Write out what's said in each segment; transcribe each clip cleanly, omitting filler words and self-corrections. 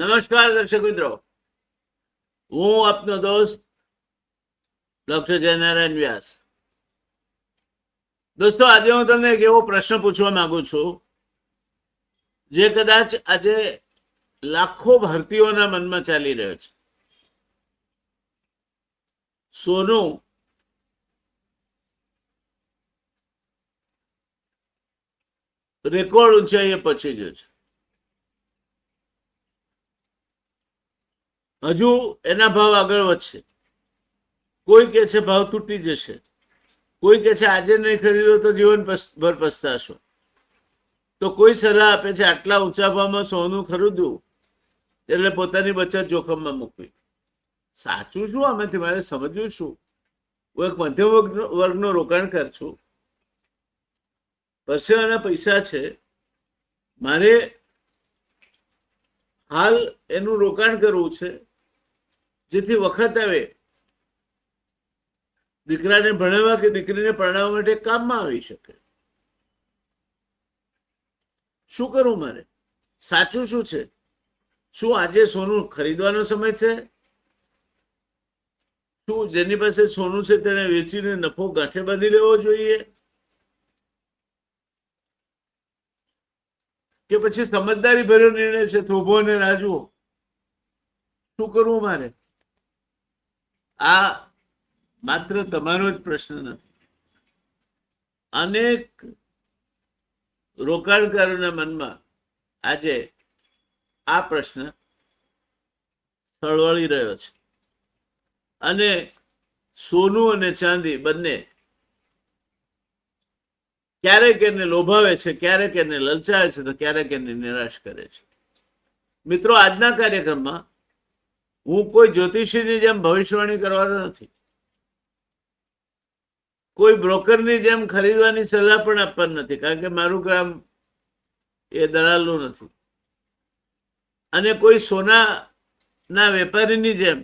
નમસ્કાર દર્શક મિત્રો, હું આપનો દોસ્ત ડોક્ટર જયનારાયણ વ્યાસ. દોસ્તો, આજે હું તમને એક એવો પ્રશ્ન પૂછવા માંગુ છું જે કદાચ આજે લાખો ભારતીયોના મનમાં ચાલી રહ્યો છે. સોનું રેકોર્ડ ઊંચાઈએ પહોંચી ગયું છે. હજુ એના ભાવ આગળ વધશે. કોઈ કે છે ભાવ તૂટી જશે, કોઈ કે છે આજે નહીં ખરીદો તો જીવન ભર પસ્તાશો, તો કોઈ સલાહ આપે છે આટલા ઊંચા ભાવમાં સોનું ખરીદવું એટલે પોતાની બચત જોખમમાં મૂકવી. સાચું શું આમાંથી મારે સમજવું શું? હું એક મધ્યમ વર્ગનો રોકાણકાર છું. પરસેવાના પૈસા છે, મારે હાલ એનું રોકાણ કરવું છે જેથી વખત આવે દીકરાને ભણાવવા કે દીકરીને પરણાવવા માટે કામમાં આવી શકે. શું કરવું મારે? સાચું શું છે? શું આજે સોનું ખરીદવાનો સમય છે? શું જેની પાસે સોનું છે તેને વેચીને નફો ગાંઠે બાંધી લેવો જોઈએ, કે પછી સમજદારી ભર્યો નિર્ણય છે થોભો અને રાજવો? શું કરવું મારે? આ માત્ર તમારો જ પ્રશ્ન નથી. અનેક રોકાણકારોના મનમાં આજે આ પ્રશ્ન સળવળી રહ્યો છે. અને સોનું અને ચાંદી બંને ક્યારેક એને લોભાવે છે, ક્યારેક એને લલચાવે છે, તો ક્યારેક એને નિરાશ કરે છે. મિત્રો, આજના કાર્યક્રમમાં હું કોઈ જ્યોતિષીની જેમ ભવિષ્યવાણી કરવાનો નથી, કોઈ બ્રોકરની જેમ ખરીદવાની સલાહ પણ આપવાની નથી, કારણ કે મારું કામ એ દલાલનું નથી. અને કોઈ સોનાના વેપારીની જેમ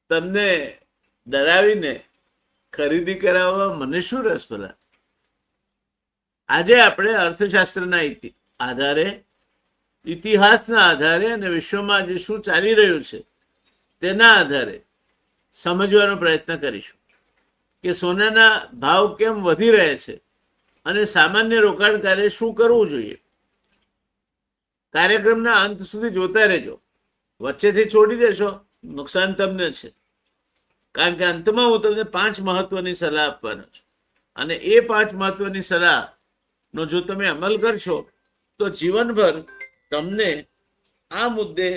તમને ડરાવીને ખરીદી કરાવવા મને શું રસ ભલા? આજે આપણે અર્થશાસ્ત્રના આધારે, ઇતિહાસના આધારે અને વિશ્વમાં આજે શું ચાલી રહ્યું છે તેના આધારે સમજવાનો પ્રયત્ન કરીશું કે સોનાના ભાવ કેમ વધી રહ્યા છે અને સામાન્ય રોકાણકારે શું કરવું જોઈએ. કાર્યક્રમના અંત સુધી જોતા રહેજો. વચ્ચેથી છોડી દેશો, નુકસાન તમને છે. કારણ કે અંતમાં હું તમને 5 મહત્વની સલાહ આપવાનો છું, અને એ 5 મહત્વની સલાહનો જો તમે અમલ કરશો તો જીવનભર તમને આ મુદ્દે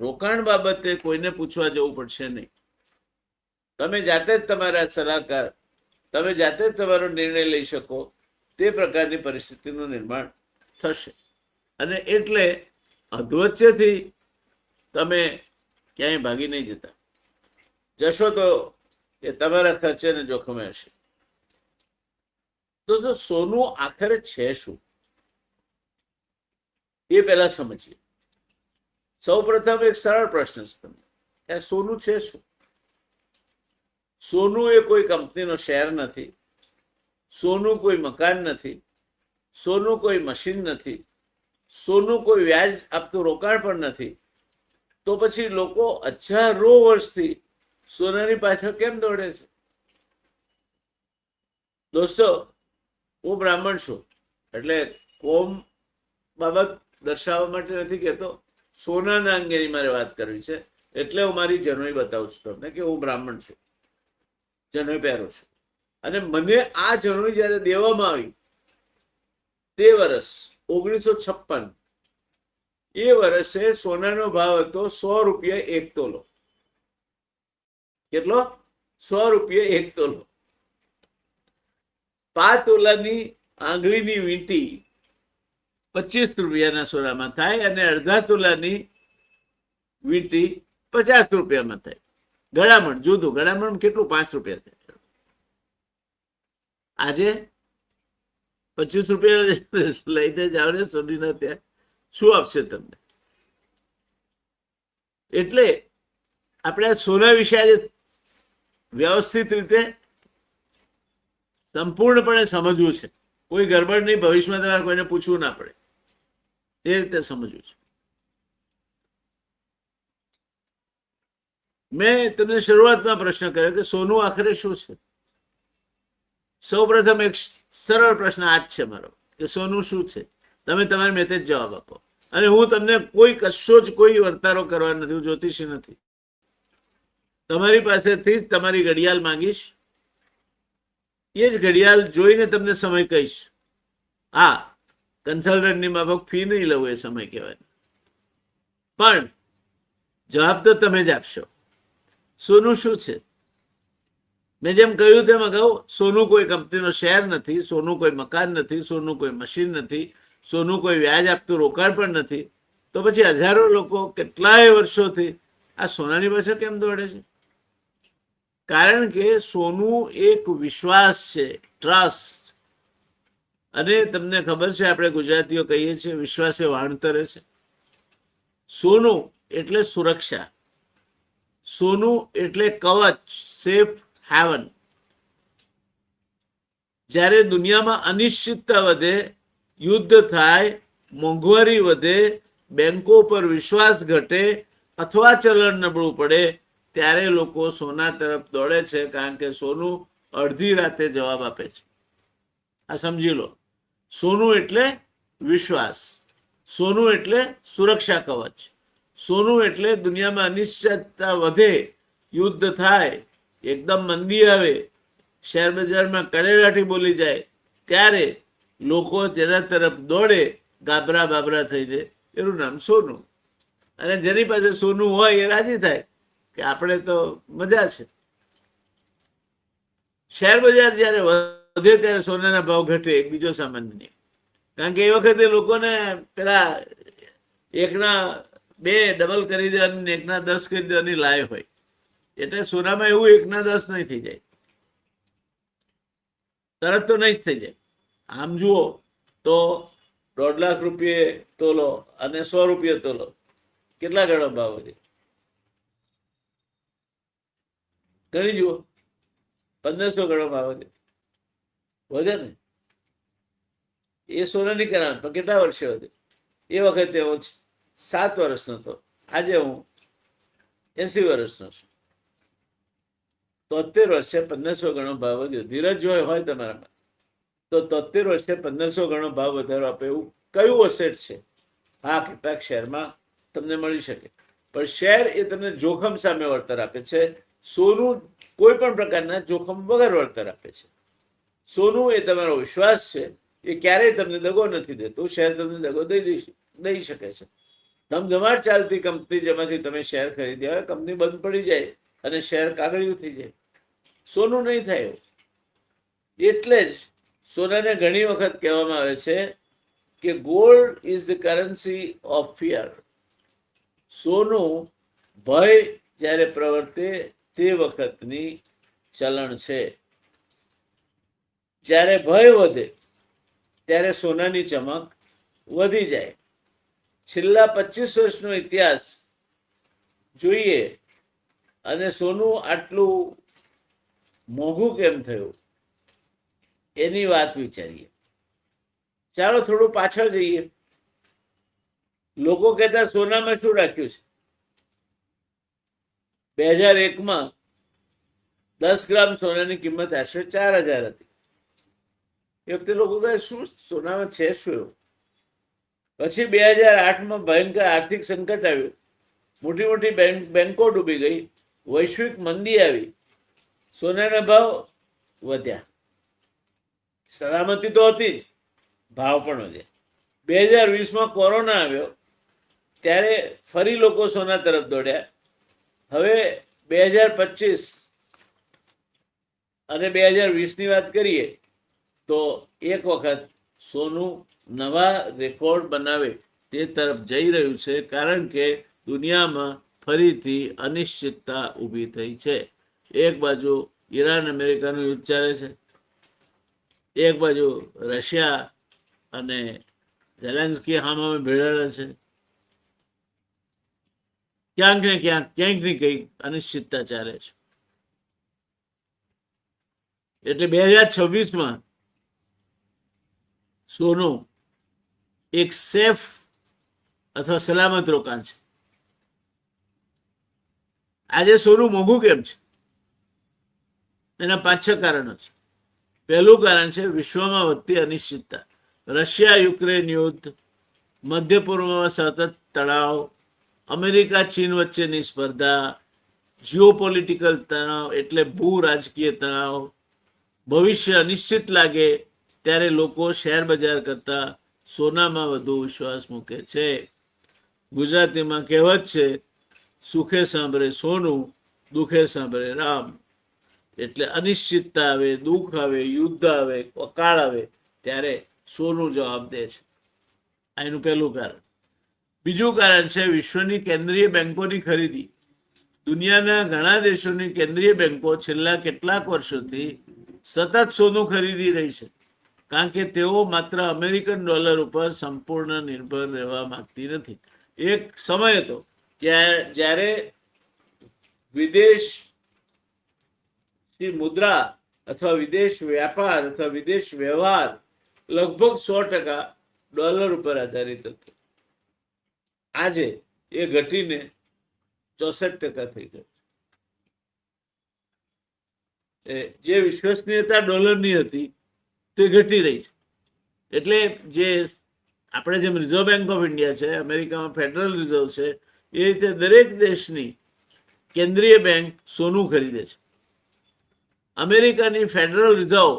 રોકાણ બાબતે કોઈને પૂછવા જવું પડશે નહીં. તમે જાતે જ તમારા સલાહકાર, તમે જાતે જ તમારો નિર્ણય લઈ શકો તે પ્રકારની પરિસ્થિતિનું નિર્માણ થશે. અને એટલે અધવચ્ચેથી તમે ક્યાંય ભાગી નહીં જતા. જશો તો એ તમારા ખર્ચે ને જોખમે હશે. તો સોનું આખરે છે શું એ પહેલા સમજીએ. સૌ પ્રથમ એક સરળ પ્રશ્ન છે તમને, કે સોનું છે શું? સોનું એ કોઈ કંપનીનો શેર નથી, સોનું કોઈ મકાન નથી, સોનું કોઈ મશીન નથી, સોનું કોઈ વ્યાજ આપતું રોકાણ પણ નથી. તો પછી લોકો હજારો વર્ષથી સોનાની પાછળ કેમ દોડે છે? દોસ્તો, હું બ્રાહ્મણ છું, એટલે કોમ બાબત દર્શાવવા માટે નથી કહેતો, સોનાના અંગેની મારે વાત કરવી છે. એટલે હું મારી જનોઈ બતાવું છું તમને કે હું બ્રાહ્મણ છું, જનોઈ પહેરું છું. અને મને આ જનોઈ જ્યારે દેવામાં આવી તે વર્ષ 1956, એ વર્ષે સોનાનો ભાવ હતો 100 રૂપિયા 1 તોલો. કેટલો? 100 રૂપિયા 1 તોલો. 5 તોલાની આંગળીની વીંટી 25 રૂપિયાના સોનામાં થાય, અને અડધા તોલાની વીંટી 50 રૂપિયામાં થાય. ગળામણ જુદું, ગળામણ કેટલું? 5 રૂપિયા થાય. આજે 25 રૂપિયા લઈને જાવ ને સોનીના ત્યાં, શું આપશે તમને? એટલે આપણે આ સોના વિશે આજે વ્યવસ્થિત રીતે સંપૂર્ણપણે સમજવું છે. કોઈ ગરબડ નહીં, ભવિષ્યમાં તમારે કોઈને પૂછવું ના પડે, એ રીતે સમજવું છે. મેં તમને શરૂઆતમાં પ્રશ્ન કર્યો કે સોનું આખરે શું છે. સૌ પ્રથમ એક સરળ પ્રશ્ન આ જ છે મારો કે સોનું શું છે. તમે તમારી મેતે જ જવાબ આપો. અને હું તમને કોઈ કશો જ કોઈ વર્તારો કરવા નથી, હું જ્યોતિષી નથી. તમારી પાસેથી જ તમારી ઘડિયાળ માંગીશ, એ જ ઘડિયાળ જોઈને તમને સમય કહીશ. હા, કન્સલ્ટન્ટની માફક ફી નહીં લઉં, એ સમય કહેવાય. પણ જવાબ તો તમે જ આપશો. સોનું શું છે? મેં જેમ કહ્યું તેમ અગાઉ, સોનું કોઈ કંપનીનો શેર નથી, સોનું કોઈ મકાન નથી, સોનું કોઈ મશીન નથી, સોનું કોઈ વ્યાજ આપતું રોકાણ પણ નથી. તો પછી હજારો લોકો કેટલાય વર્ષોથી આ સોનાની પાછળ કેમ દોડે છે? કારણ કે સોનું એક વિશ્વાસ છે, ટ્રસ્ટ. અને તમને ખબર છે, આપણે ગુજરાતીઓ કહીએ છીએ વિશ્વાસે વાણતરે છે. સોનું એટલે સુરક્ષા, સોનું એટલે કવચ, સેફ હેવન. જ્યારે દુનિયામાં અનિશ્ચિતતા વધે, યુદ્ધ થાય, મોંઘવારી વધે, બેંકો પર વિશ્વાસ ઘટે અથવા ચલણ નબળું પડે, ત્યારે લોકો સોના તરફ દોડે છે. કારણ કે સોનું અડધી રાતે જવાબ આપે છે. આ સમજી લો. સોનું એટલે વિશ્વાસ, સોનું એટલે સુરક્ષા કવચ, સોનું એટલે દુનિયામાં અનિશ્ચિતતા વધે, યુદ્ધ થાય, એકદમ મંદી આવે, શેર બજારમાં કરેલાટી બોલી જાય, ત્યારે લોકો જેના તરફ દોડે ગાબરા બાબરા થઈ જાય, એનું નામ સોનું. અને જેની પાસે સોનું હોય એ રાજી થાય કે આપણે તો મજા છે. શેર બજાર જ્યારે વધે ત્યારે સોનાના ભાવ ઘટે, એક બીજો સામાન્ય નિયમ. કારણ કે એ વખતે લોકોને પેલા એકના 2 ડબલ કરી દેવાની, એકના 10 કરી દેવાની લાય હોય. એટલે સોનામાં એવું એકના 10 નહીં થઈ જાય, તરત તો નહીં જ થઈ જાય. આમ જુઓ તો 1.5 લાખ રૂપિયે તોલો અને 100 રૂપિયે તોલો, કેટલા ગણો ભાવ વધે? ગણી જુઓ, 1500 ગણો ભાવ વધે. વધે ને? એ સોનાની કરાર પણ કેટલા વર્ષે વધે? એ વખતે હું 7 વર્ષનો હતો, આજે હું 80 વર્ષનો છું. 73 વર્ષે 1500 ગણો ભાવ વધ્યો. ધીરજ જો હોય તમારામાં તો 73 વર્ષે 1500 ગણો ભાવ વધારો આપે એવું કયું અસેટ છે? હા, કેટલાક શેરમાં તમને મળી શકે, પણ શેર એ તમને જોખમ સામે વળતર આપે છે. સોનું કોઈ પણ પ્રકારના જોખમ વગર વળતર આપે છે. સોનું એ તમારો વિશ્વાસ છે, એ ક્યારેય તમને દગો નથી દેતું. શેર તમને દગો દઈ શકે છે. ધમધમાટ ચાલતી કંપની જેમાંથી તમે શેર ખરીદ્યા હોય, કંપની બંધ પડી જાય અને શેર કાગળિયું થઈ જાય. સોનું નહીં થાય. એટલે જ સોનાને ઘણી વખત કહેવામાં આવે છે કે gold is the currency of fear. સોનું ભય જ્યારે પ્રવર્તે તે વખતની ચલણ છે. જ્યારે ભય વધે ત્યારે સોનાની ચમક વધી જાય. છેલ્લા 25 વર્ષનો ઇતિહાસ જોઈએ અને સોનું આટલું મોંઘું કેમ થયું એની વાત વિચારીએ. ચાલો થોડું પાછળ જઈએ. લોકો કહેતા સોનામાં શું રાખ્યું છે? 2001માં 10 ગ્રામ સોનાની કિંમત આશરે 4000 હતી. એ વખતે લોકો કહે શું સોનામાં છે શું એવું? પછી 2008માં ભયંકર આર્થિક સંકટ આવ્યું, મોટી મોટી બેંકો ડૂબી ગઈ, વૈશ્વિક મંદી આવી, સોનાના ભાવ વધ્યા. સલામતી તો હતી, ભાવ પણ વધ્યા. 2020માં કોરોના આવ્યો, ત્યારે ફરી લોકો સોના તરફ દોડ્યા. હવે 2025 અને 2020ની વાત કરીએ તો એક વખત સોનું નવા રેકોર્ડ બનાવે તે તરફ જઈ રહ્યું છે. કારણ કે દુનિયામાં ફરીથી અનિશ્ચિતતા ઊભી થઈ છે. એક બાજુ ઈરાન અમેરિકાનું યુદ્ધ ચાલે છે, એક બાજુ રશિયા અને ઝેલેન્સ્કી સામે ભેળાડે છે. ક્યાંક ને ક્યાંક કંઈક ને કંઈક અનિશ્ચિતતા ચાલે છે. એટલે 2026માં સોનું એક સેફ અથવા સલામત રોકાણ છે. આજે સોનું મોંઘું કેમ છે? એના 5-6 કારણો છે. પહેલું કારણ છે વિશ્વમાં વધતી અનિશ્ચિતતા. રશિયા યુક્રેન યુદ્ધ, મધ્ય પૂર્વમાં સતત તણાવ, અમેરિકા ચીન વચ્ચેની સ્પર્ધા, જીઓપોલિટિકલ તણાવ એટલે ભૂ રાજકીય તણાવ. ભવિષ્ય અનિશ્ચિત લાગે ત્યારે લોકો શેર બજાર કરતા સોનામાં વધુ વિશ્વાસ મૂકે છે. ગુજરાતીમાં કહેવત છે, સુખે સાંભળે સોનું, દુઃખે સાંભળે રામ. એટલે અનિશ્ચિતતા આવે, દુઃખ આવે, યુદ્ધ આવે, અકાળ આવે ત્યારે સોનું જવાબ દે છે. આ એનું પહેલું કારણ. બીજું કારણ છે વિશ્વની કેન્દ્રીય બેંકોની ખરીદી. દુનિયાના ઘણા દેશોની કેન્દ્રીય બેંકો છેલ્લા કેટલાક વર્ષોથી સતત સોનું ખરીદી રહી છે, કારણ કે તેઓ માત્ર અમેરિકન ડોલર ઉપર સંપૂર્ણ નિર્ભર રહેવા માંગતી નથી. એક સમય હતો જ્યારે વિદેશ મુદ્રા અથવા વિદેશ વ્યાપાર અથવા વિદેશ વ્યવહાર લગભગ 100% ડોલર ઉપર આધારિત હતો. આજે એ ઘટીને 64% થઈ ગયું. જે વિશ્વસનીયતા ડોલરની હતી તે ઘટી રહી છે. એટલે જે આપણે જેમ રિઝર્વ બેંક ઓફ ઇન્ડિયા છે, અમેરિકામાં ફેડરલ રિઝર્વ છે, એ રીતે દરેક દેશની કેન્દ્રીય બેંક સોનું ખરીદે છે. અમેરિકાની ફેડરલ રિઝર્વ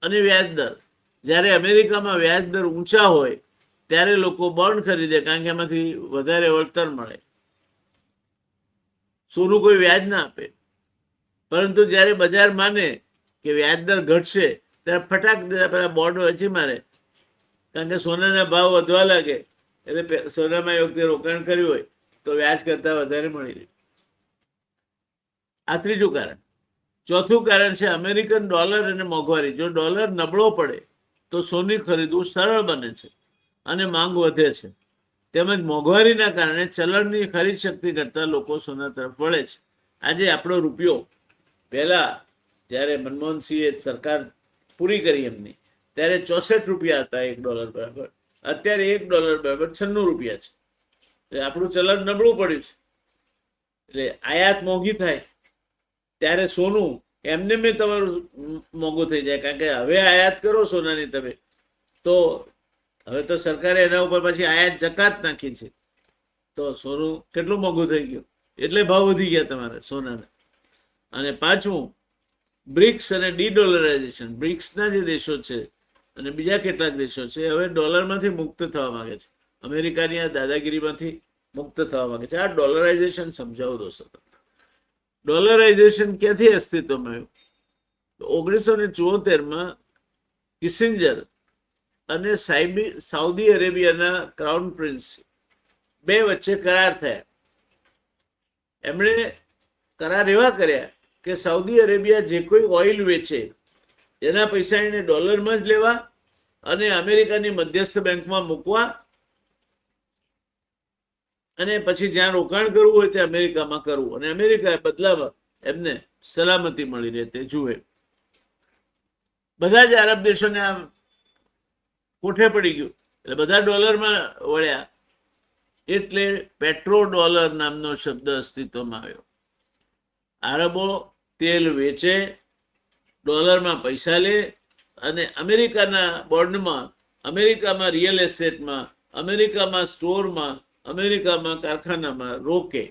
અને વ્યાજદર, જ્યારે અમેરિકામાં વ્યાજદર ઊંચા હોય ત્યારે લોકો બોન્ડ ખરીદે, કારણ કે એમાંથી વધારે વળતર મળે. સોનું કોઈ વ્યાજ ના આપે, પરંતુ જ્યારે બજાર માને કે વ્યાજદર ઘટશે ત્યારે ફટાક દેતા પેલા બોન્ડ વેચી મારે, કારણ કે સોનાના ભાવ વધવા લાગે એટલે સોનામાં એ વખતે રોકાણ કર્યું હોય તો વ્યાજ કરતા વધારે મળી રહે. આ ત્રીજું કારણ. ચોથું કારણ છે અમેરિકન ડોલર અને મોંઘવારી. જો ડોલર નબળો પડે તો સોનું ખરીદવું સરળ બને છે અને માંગ વધે છે. તેમજ મોંઘવારીના કારણે ચલણની ખરીદ શક્તિ કરતા લોકો સોના તરફ વળે છે. આજે આપણો રૂપિયો, પહેલા જ્યારે મનમોહનસિંહે સરકાર પૂરી કરી એમની, ત્યારે 64 રૂપિયા હતા $1 બરાબર. અત્યારે $1 બરાબર 96 રૂપિયા છે. એટલે આપણું ચલણ નબળું પડ્યું છે. એટલે આયાત મોંઘી થાય ત્યારે સોનું એમને મેં તમારું મોંઘું થઈ જાય, કારણ કે હવે આયાત કરો સોનાની તમે, તો હવે તો સરકારે એના ઉપર પછી આયાત જકાત નાખી છે, તો સોનું કેટલું મોંઘું થઈ ગયું, એટલે ભાવ વધી ગયા તમારે સોનાના. અને પાંચમું, બ્રિક્સ અને ડીડોલરાઇઝેશન. બ્રિક્સના જે દેશો છે અને બીજા કેટલાક દેશો છે હવે ડોલરમાંથી મુક્ત થવા માંગે છે. અમેરિકાની આ દાદાગીરીમાંથી મુક્ત થવા માંગે છે. આ ડોલરાઇઝેશન સમજાવું દોસ્તો. ડોલરાઇઝેશન ક્યાંથી અસ્તિત્વમાં આવ્યું? 1974માં કિસિંજર અને સાઉદી અરેબિયાના ક્રાઉન પ્રિન્સ બે વચ્ચે કરાર થયા. એમણે કરાર એવા કર્યા કે સાઉદી અરેબિયા જે કોઈ ઓઇલ વેચે એના પૈસા એને ડોલરમાં જ લેવા અને અમેરિકાની મધ્યસ્થ બેંકમાં મૂકવા, અને પછી જ્યાં રોકાણ કરવું હોય તે અમેરિકામાં કરવું, અને અમેરિકાએ બદલામાં એમને સલામતી મળી રહે તે જુએ. બધા જ આરબ દેશોને આ કોઠે પડી ગયું એટલે બધા ડોલરમાં વળ્યા. એટલે પેટ્રો ડોલર નામનો શબ્દ અસ્તિત્વમાં આવ્યો. આરબો તેલ વેચે, ડોલરમાં પૈસા લે અને અમેરિકાના બોન્ડમાં, અમેરિકામાં રિયલ એસ્ટેટમાં, અમેરિકામાં સ્ટોરમાં, અમેરિકામાં કારખાનામાં રોકે.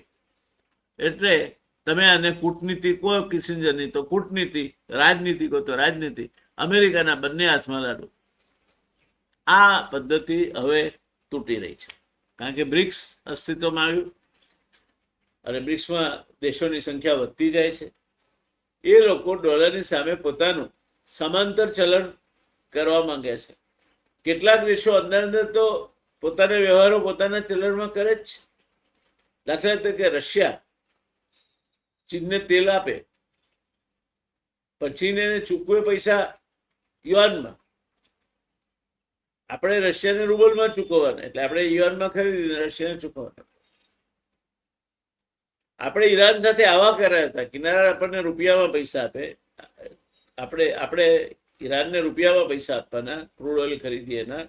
એટલે તમે આને કૂટનીતિ કહો કિસિંજરની તો કૂટનીતિ, રાજનીતિ કહો તો રાજનીતિ. અમેરિકાના બંને હાથમાં લાડુ. આ પદ્ધતિ હવે તૂટી રહી છે, કારણ કે બ્રિક્સ અસ્તિત્વમાં આવ્યું અને બ્રિક્સમાં દેશોની સંખ્યા વધતી જાય છે. એ લોકો ડોલરની સામે પોતાનું સમાંતર ચલણ કરવા માંગે છે. કેટલાક દેશો અંદર તો પોતાના વ્યવહારો પોતાના ચલણમાં કરે જ છે. દાખલા તરીકે રશિયા ચીનને તેલ આપે, પણ ચીન એને ચૂકવે પૈસા યુઆનમાં. આપણે રશિયાને રૂબલમાં ચૂકવવાના, એટલે આપણે યુઆનમાં ખરીદીને રશિયાને ચૂકવવાના. આપણે ઈરાન સાથે આવા કરાયા હતા, કિનારા આપણને રૂપિયામાં પૈસા આપે, આપણે ઈરાનને રૂપિયામાં પૈસા આપવાના, ક્રૂડ ઓઇલ ખરીદીએ એના.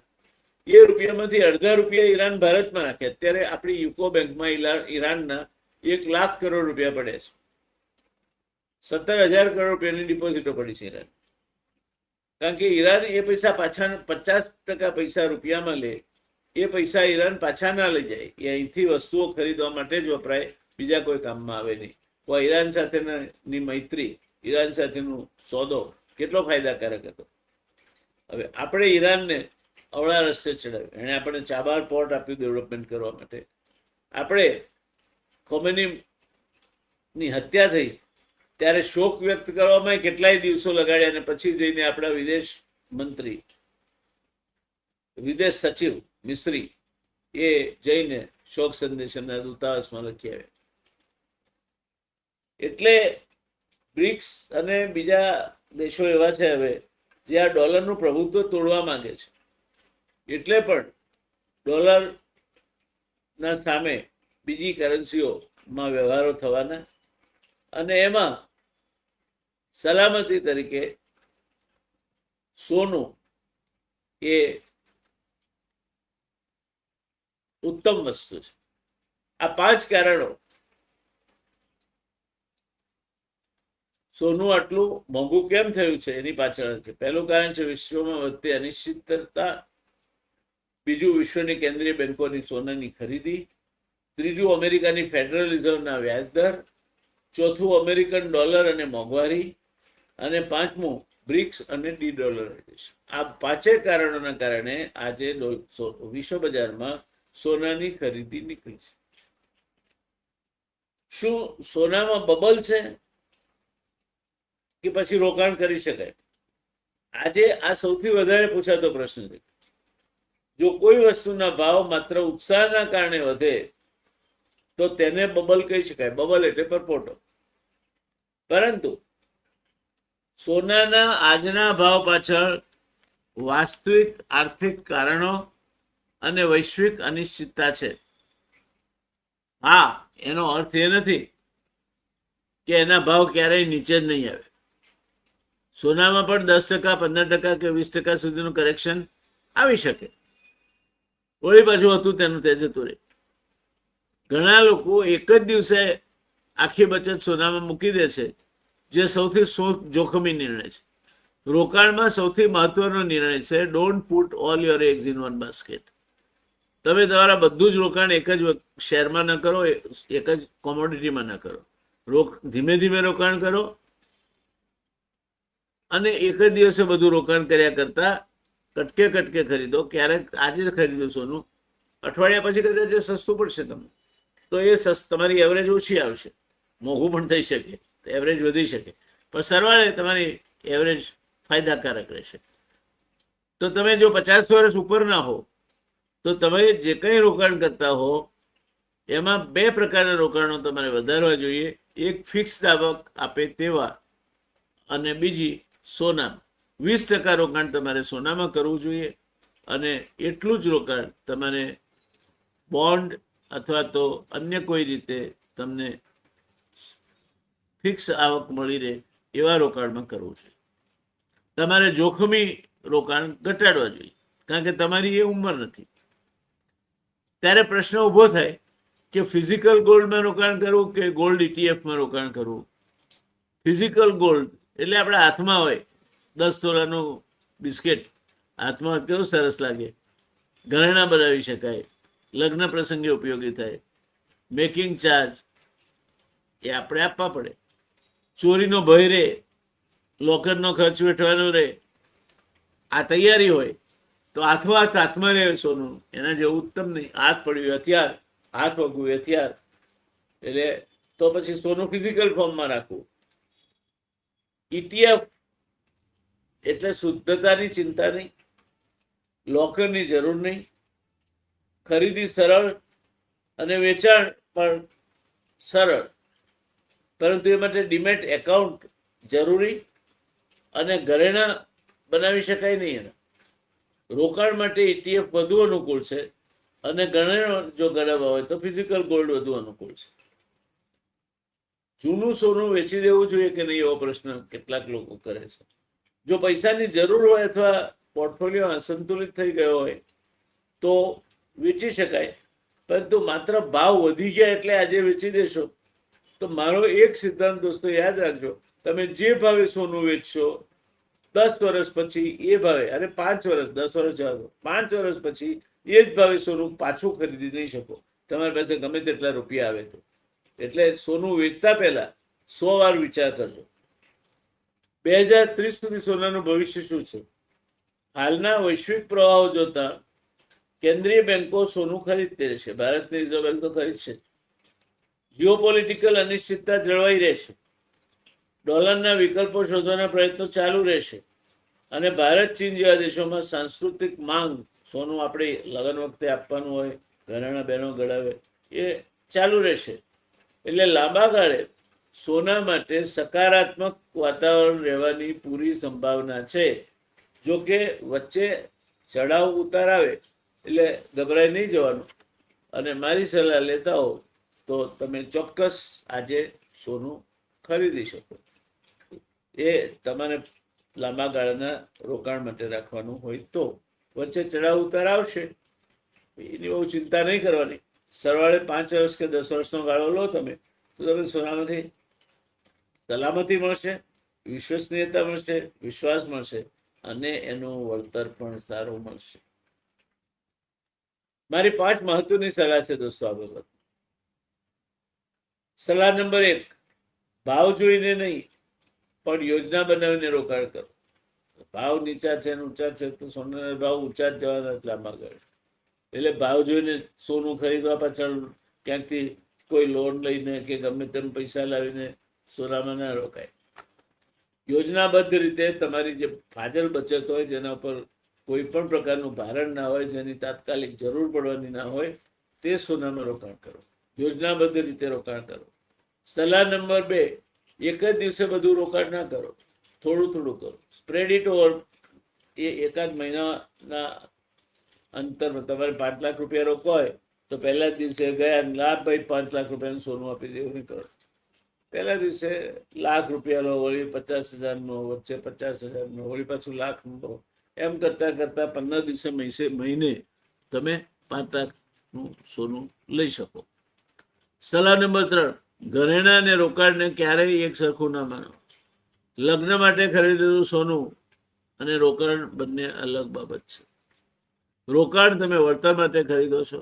એ રૂપિયામાંથી અડધા રૂપિયા ઈરાન ભારતમાં નાખે. અત્યારે આપણી યુકો બેંકમાં ઈરાનના 1,00,000 કરોડ રૂપિયા પડ્યા છે. 17,000 કરોડ રૂપિયાની ડિપોઝિટો પડી છે ઈરાન. કારણ કે ઈરાન એ પૈસા પાછા 50% પૈસા રૂપિયામાં લે, એ પૈસા ઈરાન પાછા ના લઈ જાય. એ અહીંથી વસ્તુઓ ખરીદવા માટે જ વપરાય, બીજા કોઈ કામમાં આવે નહીં. તો ઈરાન સાથેની મૈત્રી, ઈરાન સાથેનો સોદો કેટલો ફાયદાકારક હતો. હવે આપણે ઈરાનને અવળા રસ્તે ચડાવ્યું. એણે આપણે ચાબાર પોર્ટ આપ્યું ડેવલપમેન્ટ કરવા માટે. આપણે ખોમેનીની હત્યા થઈ ત્યારે શોક વ્યક્ત કરવામાં કેટલાય દિવસો લગાડ્યા, અને પછી જઈને આપણા વિદેશ મંત્રી, વિદેશ સચિવ મિસ્રી એ જઈને શોક સંદેશાના દૂતાવાસમાં લખી આવ્યા. એટલે બ્રિક્સ અને બીજા દેશો એવા છે હવે જે આ ડોલરનું પ્રભુત્વ તોડવા માંગે છે. એટલે પણ ડોલરના સામે બીજી કરન્સીઓમાં વ્યવહારો થવાના, અને એમાં સલામતી તરીકે સોનું એ ઉત્તમ વસ્તુ છે. આ 5 કારણો સોનું આટલું મોંઘું કેમ થયું છે એની પાછળ છે. પહેલું કારણ છે વિશ્વમાં વધતી અનિશ્ચિતતા. બીજું, વિશ્વની કેન્દ્રીય બેંકોની સોનાની ખરીદી. ત્રીજું, અમેરિકાની ફેડરલ રિઝર્વના વ્યાજદર. ચોથું, અમેરિકન ડોલર અને મોંઘવારી. અને પાંચમું, બ્રિક્સ અને ડી-ડોલરાઇઝેશન. આ 5 કારણોના કારણે આજે વિશ્વ બજારમાં સોનાની ખરીદી નીકળી છે. શું સોનામાં બબલ છે કે પછી રોકાણ કરી શકાય? આજે આ સૌથી વધારે પૂછાતો પ્રશ્ન છે. જો કોઈ વસ્તુના ભાવ માત્ર ઉત્સાહના કારણે વધે તો તેને બબલ કહી શકાય. બબલ એટલે પરપોટો. પરંતુ સોનાના આજના ભાવ પાછળ વાસ્તવિક આર્થિક કારણો અને વૈશ્વિક અનિશ્ચિતતા છે. હા, એનો અર્થ એ નથી કે એના ભાવ ક્યારેય નીચે જ નહીં આવે. સોનામાં પણ 10%, 15% કે 20% સુધીનું કરેક્શન આવી શકે. વળી પાછું હતું તેનું તે જતું રહે. ઘણા લોકો એક જ દિવસે આખી બચત સોનામાં મૂકી દે છે, જે સૌથી જોખમી નિર્ણય છે. રોકાણમાં સૌથી મહત્વનો નિર્ણય છે don't put all your eggs in one basket. તમે તમારા બધું જ રોકાણ એક જ શેરમાં ન કરો, એક જ કોમોડિટીમાં ન કરો. ધીમે ધીમે રોકાણ કરો, અને એક જ દિવસે બધું રોકાણ કર્યા કરતા કટકે કટકે ખરીદો. ક્યારેક આજે જ ખરીદો સોનું, અઠવાડિયા પછી કદાચ સસ્તું પડશે તમને, તો એ તમારી એવરેજ ઓછી આવશે. મોંઘું પણ થઈ શકે, એવરેજ વધી શકે, પણ સરવાળે તમારી એવરેજ ફાયદાકારક રહેશે. તો તમે જો 50 વર્ષ ઉપરના હો તો તમે જે કંઈ રોકાણ કરતા હો એમાં 2 પ્રકારના રોકાણો તમારે વધારવા જોઈએ. એક ફિક્સ આવક આપે તેવા, અને બીજી સોના. 20% રોકાણ તમારે સોનામાં કરવું જોઈએ, અને એટલું જ રોકાણ તમારે બોન્ડ અથવા તો અન્ય કોઈ રીતે તમને ફિક્સ આવક મળી રહે એવા રોકાણમાં કરવું જોઈએ. તમારે જોખમી રોકાણ ઘટાડવા જોઈએ, કારણ કે તમારી એ ઉંમર નથી. ત્યારે પ્રશ્ન ઊભો થાય કે ફિઝિકલ ગોલ્ડમાં રોકાણ કરવું કે ગોલ્ડ ઇટીએફમાં રોકાણ કરવું. ફિઝિકલ ગોલ્ડ એટલે આપણા હાથમાં હોય. 10 તોલાનું બિસ્કેટ હાથમાં કેવું સરસ લાગે, ઘરેણાં બનાવી શકાય, લગ્ન પ્રસંગે ઉપયોગી થાય. મેકિંગ ચાર્જ એ આપણે આપવા પડે. ચોરીનો ભય રહે, લોકરનો ખર્ચ વેઠવાનો રહે. આ તૈયારી હોય તો હાથમાં રહે સોનું, એના જેવું ઉત્તમ નહીં. હાથ પડ્યું હથિયાર, હાથ વગવું હથિયાર. એટલે તો પછી સોનું ફિઝિકલ ફોર્મમાં રાખવું. ETF એટલે શુદ્ધતાની ચિંતા નહીં, લોકરની જરૂર નહીં, ખરીદી સરળ અને વેચાણ પણ સરળ, પરંતુ એ માટે ડીમેટ એકાઉન્ટ જરૂરી, અને ઘરેણાં બનાવી શકાય નહીં. એના રોકાણ માટે ETF વધુ અનુકૂળ છે, અને ઘરેણાં જો ગણાવવા હોય તો ફિઝિકલ ગોલ્ડ વધુ અનુકૂળ છે. જૂનું સોનું વેચી દેવું જોઈએ કે નહીં એવો પ્રશ્ન કેટલાક લોકો કરે છે. જો પૈસાની જરૂર હોય અથવા પોર્ટફોલિયો અસંતુલિત થઈ ગયો હોય તો વેચી શકાય, પરંતુ માત્ર ભાવ વધી ગયા એટલે આજે વેચી દેશો તો મારો એક સિદ્ધાંત દોસ્તો યાદ રાખજો, તમે જે ભાવે સોનું વેચશો 10 વર્ષ પછી એ ભાવે, અરે 5 વર્ષ, 10 વર્ષ જવા દો, 5 વર્ષ પછી એ જ ભાવે સોનું પાછું ખરીદી નહીં શકો, તમારી પાસે ગમે તેટલા રૂપિયા આવે તો. એટલે સોનું વેચતા પહેલા 100 વાર વિચાર કરજો. 2030 સુધી સોનાનું ભવિષ્ય શું છે? હાલના વૈશ્વિક પ્રવાહો જોતા કેન્દ્રીય બેંકો સોનું ખરીદતી રહેશે. ભારતની રિઝર્વ બેંક તો ખરીદશે. જીઓપોલિટિકલ અનિશ્ચિતતા જળવાઈ રહેશે. ડોલરના વિકલ્પો શોધવાના પ્રયત્નો ચાલુ રહેશે. અને ભારત, ચીન જેવા દેશોમાં સાંસ્કૃતિક માંગ, સોનું આપણે લગ્ન વખતે આપવાનું હોય, ઘરેણા બહેનો ગળાવે, એ ચાલુ રહેશે. એટલે લાંબા ગાળે સોના માટે સકારાત્મક વાતાવરણ રહેવાની પૂરી સંભાવના છે. જો કે વચ્ચે ચડાવ ઉતાર આવે એટલે ગભરાઈ નહીં જવાનું, અને મારી સલાહ લેતા હો તો તમે ચોક્કસ આજે સોનું ખરીદી શકો. એ તમારે લાંબા ગાળાના રોકાણ માટે રાખવાનું હોય તો. વચ્ચે ચડાવ ઉતાર આવશે, એની બહુ ચિંતા નહીં કરવાની. સરવાળે 5 વર્ષ કે 10 વર્ષનો ગાળો લો તમે, તો તમે સોનામાંથી સલામતી મળશે, વિશ્વસનીયતા મળશે, વિશ્વાસ મળશે, અને એનું વળતર પણ સારું મળશે. મારી 5 મહત્વની સલાહ છે દોસ્તો આ બાબત. સલાહ નંબર 1, ભાવ જોઈને નહીં પણ યોજના બનાવીને રોકાણ કરો. ભાવ નીચા છે ને ઊંચા છે તો સોનાના ભાવ ઊંચા જ જવાના લાંબા ગાળે. એટલે ભાવ જોઈને સોનું ખરીદવા પાછળ ક્યાંકથી કોઈ લોન લઈને કે ગમે તેમ પૈસા લાવીને સોનામાં ના રોકાય. યોજનાબદ્ધ રીતે તમારી જે ફાજલ બચત હોય, જેના ઉપર કોઈ પણ પ્રકારનું ભારણ ના હોય, જેની તાત્કાલિક જરૂર પડવાની ના હોય, તે સોનામાં રોકાણ કરો. યોજનાબદ્ધ રીતે રોકાણ કરો. સલાહ નંબર 2, એક જ દિવસે બધું રોકાણ ના કરો, થોડું થોડું કરો. Spread it over. એ એકાદ મહિનાના અંતરમાં તમારે 5 લાખ રૂપિયા રોકવા હોય તો પહેલા દિવસે ગયા લાખ, ભાઈ 5 લાખ રૂપિયાનું સોનું આપી દેવું નહીં કરો. પહેલા દિવસે લાખ રૂપિયા લો, વળી 50,000નો, વચ્ચે 50,000નો, વળી પાછું લાખનો લો. એમ કરતાં કરતાં 15 દિવસે મહિને તમે 5 લાખનું સોનું લઈ શકો. સલાહ નંબર 3, ઘરેણાં અને રોકાણને ક્યારેય એક સરખું ના માનો. લગ્ન માટે ખરીદેલું સોનું અને રોકાણ બંને અલગ બાબત છે. રોકાણ તમે વળતર માટે ખરીદો છો.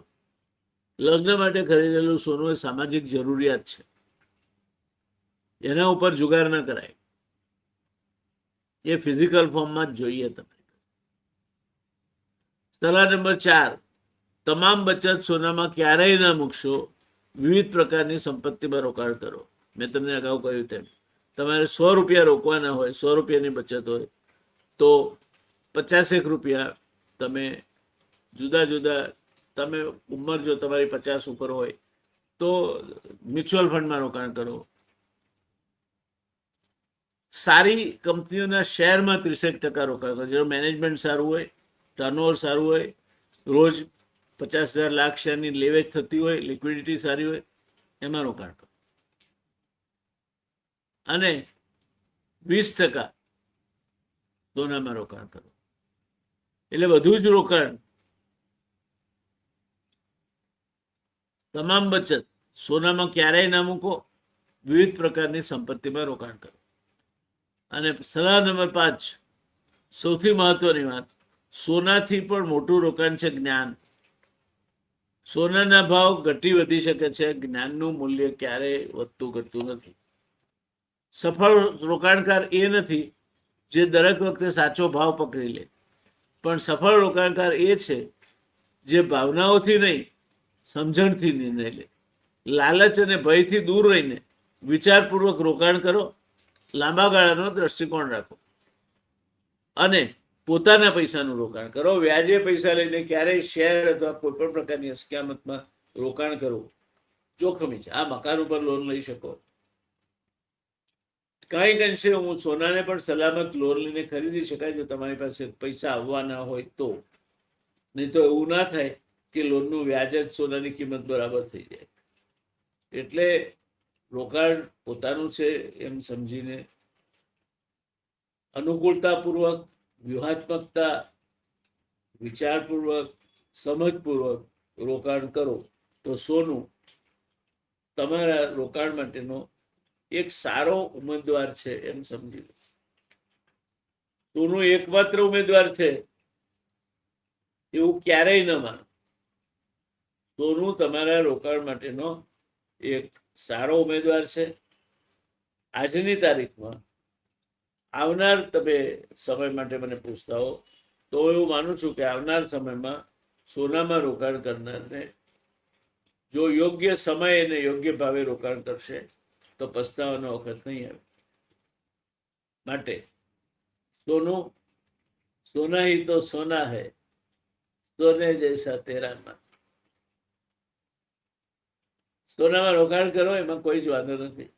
લગ્ન માટે ખરીદેલું સોનું એ સામાજિક જરૂરિયાત છે, એના ઉપર જુગાર ના કરાય. એ ફિઝિકલ ફોર્મમાં જ જોઈએ તમે. સલાહ નંબર 4, તમામ બચત સોનામાં ક્યારેય ના મૂકશો. વિવિધ પ્રકારની સંપત્તિમાં રોકાણ કરો. મેં તમને અગાઉ કહ્યું તેમ, તમારે 100 રૂપિયા રોકવાના હોય, 100 રૂપિયાની બચત હોય તો 50 રૂપિયા તમે જુદા જુદા, તમે ઉંમર જો તમારી 50 ઉપર હોય તો મ્યુચ્યુઅલ ફંડમાં રોકાણ કરો. સારી કંપનીઓના શેરમાં 30% રોકાણ કરો. જેનું મેનેજમેન્ટ સારું હોય, ટર્નઓવર સારું હોય, રોજ 50,000 લાખ શેરની લેવેચ થતી હોય, લિક્વિડિટી સારી હોય, એમાં રોકાણ કરો. અને 20% સોનામાં રોકાણ કરો. એટલે બધું જ રોકાણ, તમામ બચત સોનામાં ક્યારેય ના મૂકો. વિવિધ પ્રકારની સંપત્તિમાં રોકાણ કરો. અને સલાહ નંબર 5, સૌથી મહત્વની વાત, સોનાથી પણ મોટું રોકાણ છે જ્ઞાન. સોનાના ભાવ ઘટી વધી શકે છે, જ્ઞાનનું મૂલ્ય ક્યારેય વધતું ઘટતું નથી. સફળ રોકાણકાર એ નથી જે દરેક વખતે સાચો ભાવ પકડી લે, પણ સફળ રોકાણકાર એ છે જે ભાવનાઓથી નહીં, સમજણથી નિર્ણય લે. લાલચ અને ભયથી દૂર રહીને વિચારપૂર્વક રોકાણ કરો. લાંબા ગાળાનો દ્રષ્ટિકોણ રાખો અને પોતાના પૈસાનું રોકાણ કરો. વ્યાજે પૈસા લઈને ક્યારેય શેર અથવા કોઈ પણ પ્રકારની અસ્કયામતમાં રોકાણ કરવું જોખમી છે. આ મકાન ઉપર લોન લઈ શકો. કંઈક અંશે હું સોનાને પણ સલામત લોન લઈને ખરીદી શકાય, જો તમારી પાસે પૈસા આવવાના હોય તો. નહીં તો એવું ના થાય કે લોનનું વ્યાજ જ સોનાની કિંમત બરાબર થઈ જાય. એટલે રોકાણ પોતાનું છે એમ સમજીને અનુકૂળતાપૂર્વક, વ્યૂહાત્મકતા, વિચારપૂર્વક, સમજપૂર્વક રોકાણ કરો તો સોનું તમારા રોકાણ માટેનો એક સારો ઉમેદવાર છે એમ સમજી લો. સોનું એકમાત્ર ઉમેદવાર છે એવું ક્યારેય ન માનો. સોનું તમારા રોકાણ માટેનો એક સારો ઉમેદવાર છે. આજની તારીખમાં આવનાર તમે સમય માટે મને પૂછતા હો તો એવું માનું છું કે આવનાર સમયમાં સોનામાં રોકાણ કરનારને જો યોગ્ય સમય અને યોગ્ય ભાવે રોકાણ કરશે તો પસ્તાવાનો વખત નહીં આવે. માટે સોનું, સોના હી તો સોના હૈ, સોને જૈસા તેરા નામ. સોનામાં રોકાણ કરો એમાં કોઈ જ વાંધો નથી,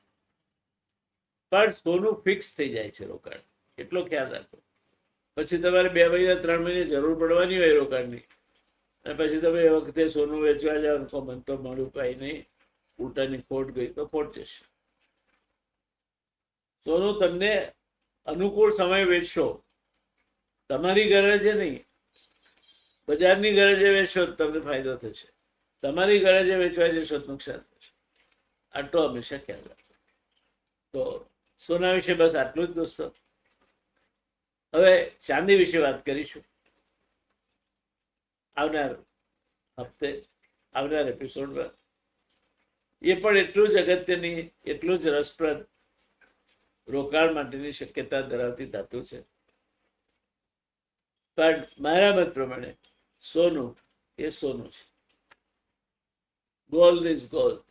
પણ સોનું ફિક્સ થઈ જાય છે રોકાણ, એટલો ખ્યાલ રાખો. પછી તમારે 2 મહિના 3 મહિને જરૂર પડવાની હોય રોકાણની, અને પછી તમે એ વખતે સોનું વેચવા જાઓ તો મન તો મળ્યું કાંઈ નહીં, ઉલટાની ખોટ ગઈ તો ખોટ જશે. સોનું તમને અનુકૂળ સમય વેચશો, તમારી ગરજે નહીં, બજારની ગરજે વેચશો તો તમને ફાયદો થશે, તમારી ગરજે વેચવા જશો તો નુકસાન થશે. આટલો હંમેશા ખ્યાલ રાખો. તો સોના વિશે બસ આટલું જ દોસ્તો. હવે ચાંદી વિશે વાત કરીશું આવનાર હપ્તે, આવનાર એપિસોડમાં. એ પણ એટલું જ અગત્યની, એટલું જ રસપ્રદ રોકાણ માટેની શક્યતા ધરાવતી ધાતુ છે. પણ મારા મત પ્રમાણે સોનું એ સોનું છે. Gold is gold.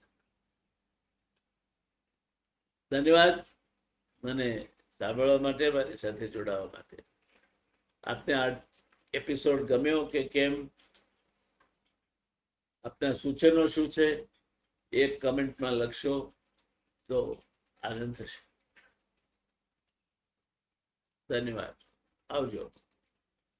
ધન્યવાદ મને સાંભળવા માટે, મારી સાથે જોડાવા માટે. આપને આ એપિસોડ ગમ્યો કે કેમ, આપના સૂચનો શું છે એક કમેન્ટમાં લખશો તો આનંદ થશે. ધન્યવાદ. આવજો.